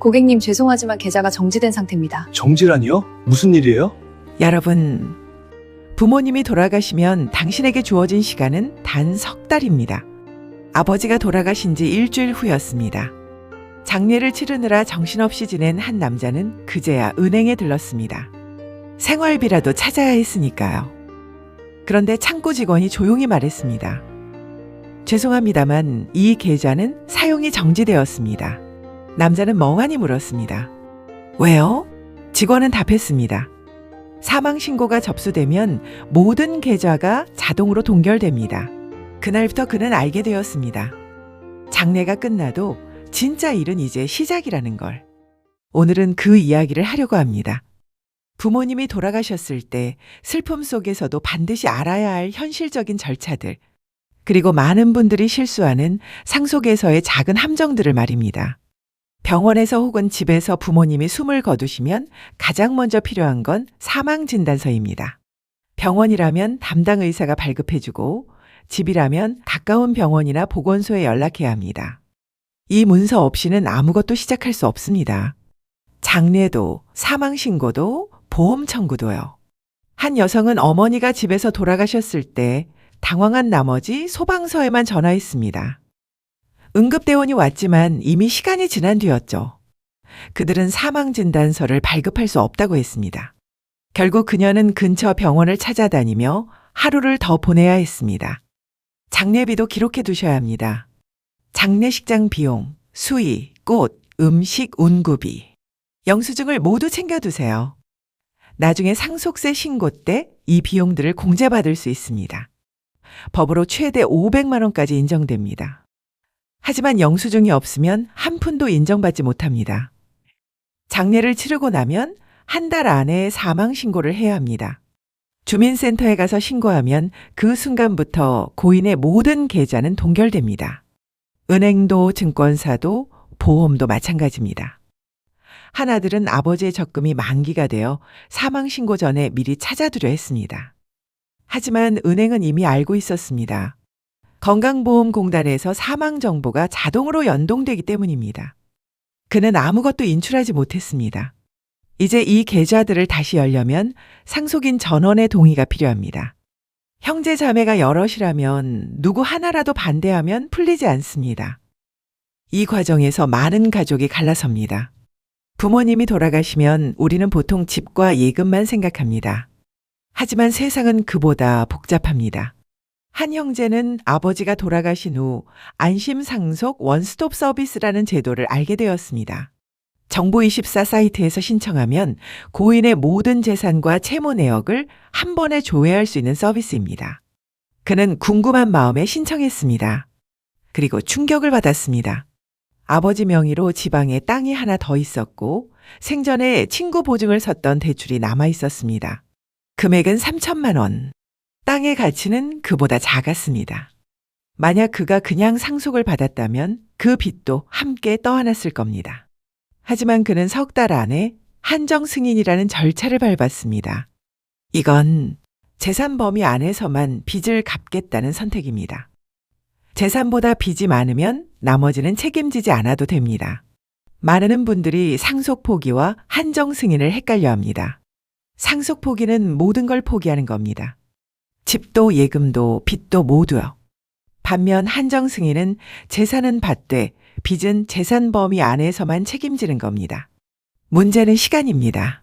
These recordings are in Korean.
고객님 죄송하지만 계좌가 정지된 상태입니다. 정지라니요? 무슨 일이에요? 여러분, 부모님이 돌아가시면 당신에게 주어진 시간은 단 석 달입니다. 아버지가 돌아가신 지 일주일 후였습니다. 장례를 치르느라 정신없이 지낸 한 남자는 그제야 은행에 들렀습니다. 생활비라도 찾아야 했으니까요. 그런데 창구 직원이 조용히 말했습니다. 죄송합니다만 이 계좌는 사용이 정지되었습니다. 남자는 멍하니 물었습니다. 왜요? 직원은 답했습니다. 사망신고가 접수되면 모든 계좌가 자동으로 동결됩니다. 그날부터 그는 알게 되었습니다. 장례가 끝나도 진짜 일은 이제 시작이라는 걸. 오늘은 그 이야기를 하려고 합니다. 부모님이 돌아가셨을 때 슬픔 속에서도 반드시 알아야 할 현실적인 절차들, 그리고 많은 분들이 실수하는 상속에서의 작은 함정들을 말입니다. 병원에서 혹은 집에서 부모님이 숨을 거두시면 가장 먼저 필요한 건 사망진단서입니다. 병원이라면 담당 의사가 발급해주고 집이라면 가까운 병원이나 보건소에 연락해야 합니다. 이 문서 없이는 아무것도 시작할 수 없습니다. 장례도, 사망신고도, 보험 청구도요. 한 여성은 어머니가 집에서 돌아가셨을 때 당황한 나머지 소방서에만 전화했습니다. 응급대원이 왔지만 이미 시간이 지난 뒤였죠. 그들은 사망진단서를 발급할 수 없다고 했습니다. 결국 그녀는 근처 병원을 찾아다니며 하루를 더 보내야 했습니다. 장례비도 기록해 두셔야 합니다. 장례식장 비용, 수의, 꽃, 음식, 운구비, 영수증을 모두 챙겨두세요. 나중에 상속세 신고 때 이 비용들을 공제받을 수 있습니다. 법으로 최대 500만 원까지 인정됩니다. 하지만 영수증이 없으면 한 푼도 인정받지 못합니다. 장례를 치르고 나면 한 달 안에 사망신고를 해야 합니다. 주민센터에 가서 신고하면 그 순간부터 고인의 모든 계좌는 동결됩니다. 은행도 증권사도 보험도 마찬가지입니다. 한 아들은 아버지의 적금이 만기가 되어 사망신고 전에 미리 찾아두려 했습니다. 하지만 은행은 이미 알고 있었습니다. 건강보험공단에서 사망정보가 자동으로 연동되기 때문입니다. 그는 아무것도 인출하지 못했습니다. 이제 이 계좌들을 다시 열려면 상속인 전원의 동의가 필요합니다. 형제 자매가 여럿이라면 누구 하나라도 반대하면 풀리지 않습니다. 이 과정에서 많은 가족이 갈라섭니다. 부모님이 돌아가시면 우리는 보통 집과 예금만 생각합니다. 하지만 세상은 그보다 복잡합니다. 한 형제는 아버지가 돌아가신 후 안심상속 원스톱 서비스라는 제도를 알게 되었습니다. 정보24 사이트에서 신청하면 고인의 모든 재산과 채무 내역을 한 번에 조회할 수 있는 서비스입니다. 그는 궁금한 마음에 신청했습니다. 그리고 충격을 받았습니다. 아버지 명의로 지방에 땅이 하나 더 있었고 생전에 친구 보증을 섰던 대출이 남아 있었습니다. 금액은 3천만 원. 땅의 가치는 그보다 작았습니다. 만약 그가 그냥 상속을 받았다면 그 빚도 함께 떠안았을 겁니다. 하지만 그는 석 달 안에 한정 승인이라는 절차를 밟았습니다. 이건 재산 범위 안에서만 빚을 갚겠다는 선택입니다. 재산보다 빚이 많으면 나머지는 책임지지 않아도 됩니다. 많은 분들이 상속 포기와 한정 승인을 헷갈려 합니다. 상속 포기는 모든 걸 포기하는 겁니다. 집도 예금도 빚도 모두요. 반면 한정 승인은 재산은 받되 빚은 재산 범위 안에서만 책임지는 겁니다. 문제는 시간입니다.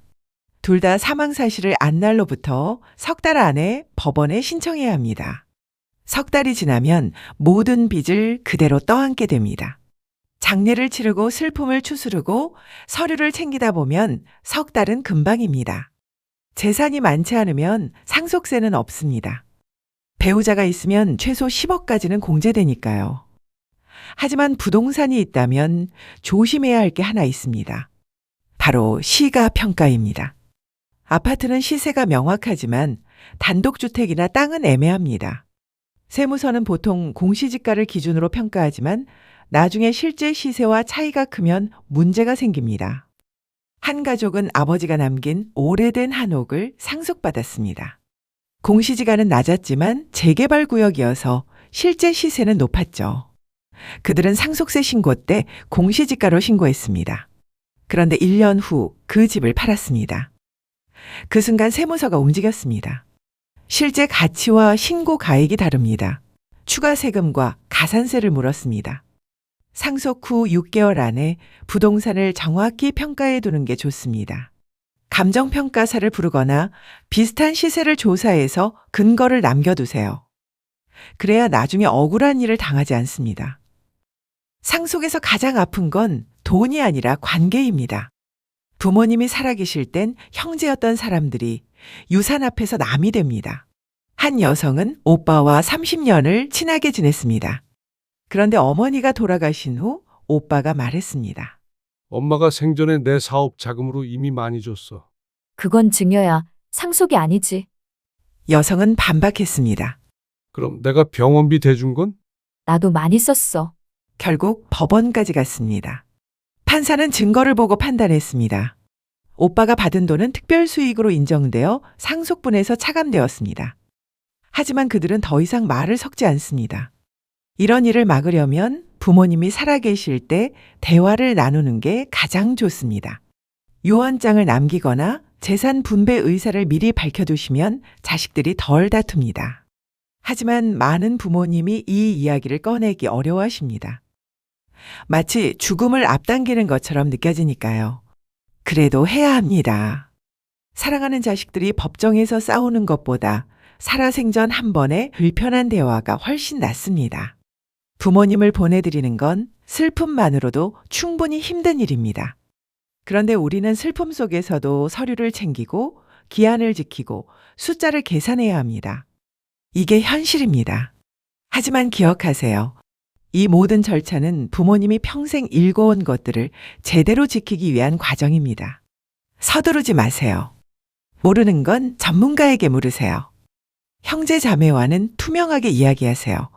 둘 다 사망 사실을 안 날로부터 석 달 안에 법원에 신청해야 합니다. 석 달이 지나면 모든 빚을 그대로 떠안게 됩니다. 장례를 치르고 슬픔을 추스르고 서류를 챙기다 보면 석 달은 금방입니다. 재산이 많지 않으면 상속세는 없습니다. 배우자가 있으면 최소 10억까지는 공제되니까요. 하지만 부동산이 있다면 조심해야 할 게 하나 있습니다. 바로 시가평가입니다. 아파트는 시세가 명확하지만 단독주택이나 땅은 애매합니다. 세무서는 보통 공시지가를 기준으로 평가하지만 나중에 실제 시세와 차이가 크면 문제가 생깁니다. 한 가족은 아버지가 남긴 오래된 한옥을 상속받았습니다. 공시지가는 낮았지만 재개발 구역이어서 실제 시세는 높았죠. 그들은 상속세 신고 때 공시지가로 신고했습니다. 그런데 1년 후 그 집을 팔았습니다. 그 순간 세무서가 움직였습니다. 실제 가치와 신고 가액이 다릅니다. 추가 세금과 가산세를 물었습니다. 상속 후 6개월 안에 부동산을 정확히 평가해 두는 게 좋습니다. 감정평가사를 부르거나 비슷한 시세를 조사해서 근거를 남겨두세요. 그래야 나중에 억울한 일을 당하지 않습니다. 상속에서 가장 아픈 건 돈이 아니라 관계입니다. 부모님이 살아계실 땐 형제였던 사람들이 유산 앞에서 남이 됩니다. 한 여성은 오빠와 30년을 친하게 지냈습니다. 그런데 어머니가 돌아가신 후 오빠가 말했습니다. 엄마가 생전에 내 사업 자금으로 이미 많이 줬어. 그건 증여야. 상속이 아니지. 여성은 반박했습니다. 그럼 내가 병원비 대준 건? 나도 많이 썼어. 결국 법원까지 갔습니다. 판사는 증거를 보고 판단했습니다. 오빠가 받은 돈은 특별수익으로 인정되어 상속분에서 차감되었습니다. 하지만 그들은 더 이상 말을 섞지 않습니다. 이런 일을 막으려면 부모님이 살아계실 때 대화를 나누는 게 가장 좋습니다. 유언장을 남기거나 재산 분배 의사를 미리 밝혀두시면 자식들이 덜 다툽니다. 하지만 많은 부모님이 이 이야기를 꺼내기 어려워하십니다. 마치 죽음을 앞당기는 것처럼 느껴지니까요. 그래도 해야 합니다. 사랑하는 자식들이 법정에서 싸우는 것보다 살아생전 한 번의 불편한 대화가 훨씬 낫습니다. 부모님을 보내드리는 건 슬픔만으로도 충분히 힘든 일입니다. 그런데 우리는 슬픔 속에서도 서류를 챙기고 기한을 지키고 숫자를 계산해야 합니다. 이게 현실입니다. 하지만 기억하세요. 이 모든 절차는 부모님이 평생 일궈온 것들을 제대로 지키기 위한 과정입니다. 서두르지 마세요. 모르는 건 전문가에게 물으세요. 형제 자매와는 투명하게 이야기하세요.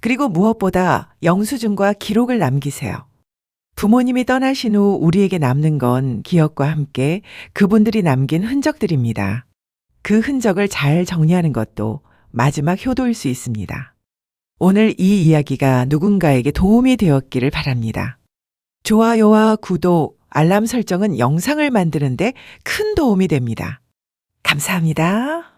그리고 무엇보다 영수증과 기록을 남기세요. 부모님이 떠나신 후 우리에게 남는 건 기억과 함께 그분들이 남긴 흔적들입니다. 그 흔적을 잘 정리하는 것도 마지막 효도일 수 있습니다. 오늘 이 이야기가 누군가에게 도움이 되었기를 바랍니다. 좋아요와 구독, 알람 설정은 영상을 만드는데 큰 도움이 됩니다. 감사합니다.